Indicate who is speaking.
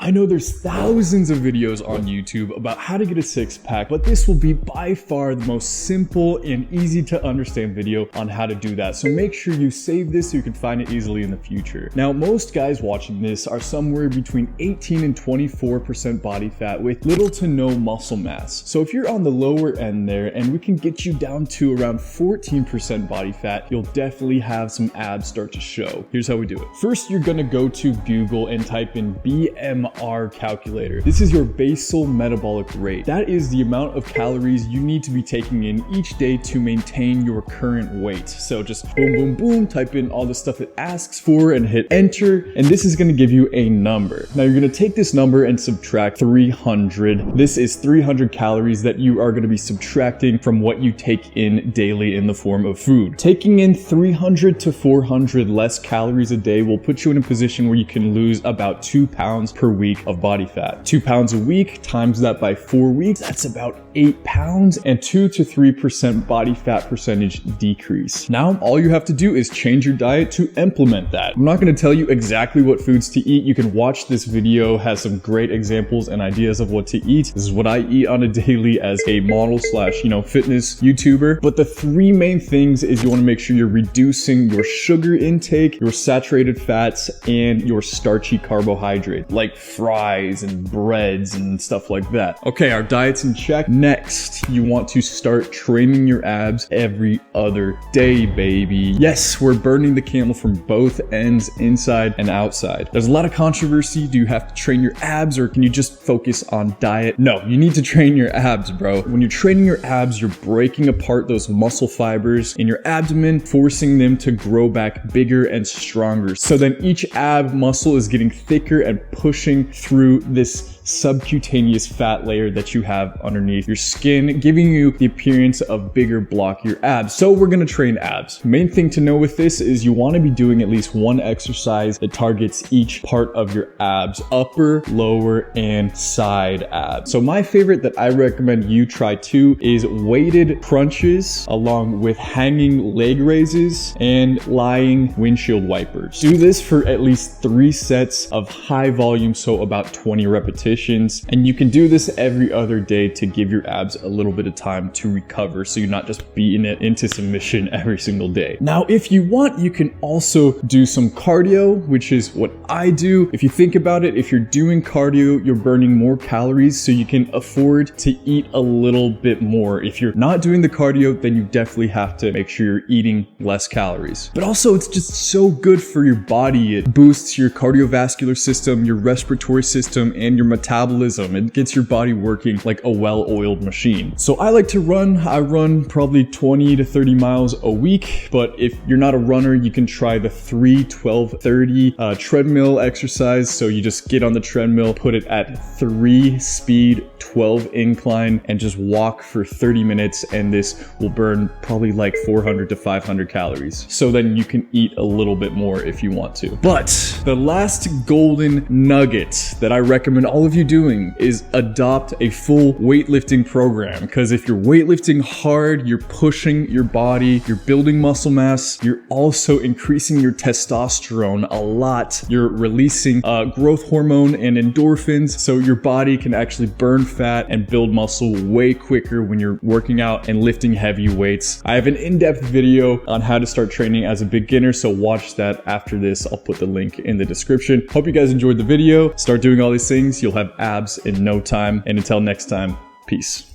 Speaker 1: I know there's thousands of videos on YouTube about how to get a six-pack, but this will be by far the most simple and easy to understand video on how to do that. So make sure you save this so you can find it easily in the future. Now, most guys watching this are somewhere between 18 and 24% body fat with little to no muscle mass. So if you're on the lower end there and we can get you down to around 14% body fat, you'll definitely have some abs start to show. Here's how we do it. First, you're gonna go to Google and type in BMR calculator. This is your basal metabolic rate. That is the amount of calories you need to be taking in each day to maintain your current weight. So just boom, boom, boom, type in all the stuff it asks for and hit enter. And this is gonna give you a number. Now you're gonna take this number and subtract 300. This is 300 calories that you are gonna be subtracting from what you take in daily in the form of food. Taking in 300 to 400 less calories a day will put you in a position where you can lose about 2 pounds per week of body fat. 2 pounds a week, times that by 4 weeks, that's about 8 pounds and 2 to 3% body fat percentage decrease. Now, all you have to do is change your diet to implement that. I'm not gonna tell you exactly what foods to eat. You can watch this video, has some great examples and ideas of what to eat. This is what I eat on a daily as a model slash, fitness YouTuber. But the three main things is you wanna make sure you're reducing your sugar intake, your saturated fats, and your starchy carbohydrate, like fries and breads and stuff like that. Okay, our diet's in check. Next, you want to start training your abs every other day, baby. Yes, we're burning the candle from both ends, inside and outside. There's a lot of controversy. Do you have to train your abs or can you just focus on diet? No, you need to train your abs, bro. When you're training your abs, you're breaking apart those muscle fibers in your abdomen, forcing them to grow back bigger and stronger. So then each ab muscle is getting thicker and pushing through this subcutaneous fat layer that you have underneath your skin, giving you the appearance of bigger blockier abs. So we're gonna train abs. Main thing to know with this is you wanna be doing at least one exercise that targets each part of your abs, upper, lower, and side abs. So my favorite that I recommend you try too is weighted crunches along with hanging leg raises and lying windshield wipers. Do this for at least 3 sets of high volume, so about 20 repetitions. And you can do this every other day to give your abs a little bit of time to recover so you're not just beating it into submission every single day. Now, if you want, you can also do some cardio, which is what I do. If you think about it, if you're doing cardio, you're burning more calories so you can afford to eat a little bit more. If you're not doing the cardio, then you definitely have to make sure you're eating less calories. But also, it's just so good for your body. It boosts your cardiovascular system, your respiratory system, and your metabolism. It gets your body working like a well-oiled machine. So I like to run. I run probably 20 to 30 miles a week, but if you're not a runner, you can try the 3-12-30 treadmill exercise. So you just get on the treadmill, put it at 3 speed, 12 incline, and just walk for 30 minutes, and this will burn probably like 400 to 500 calories. So then you can eat a little bit more if you want to. But the last golden nugget that I recommend all of you doing is adopt a full weightlifting program. Because if you're weightlifting hard, you're pushing your body, you're building muscle mass, you're also increasing your testosterone a lot. You're releasing growth hormone and endorphins, so your body can actually burn fat and build muscle way quicker when you're working out and lifting heavy weights. I have an in-depth video on how to start training as a beginner, so watch that after this. I'll put the link in the description. Hope you guys enjoyed the video. Start doing all these things. You'll have abs in no time. And until next time, peace.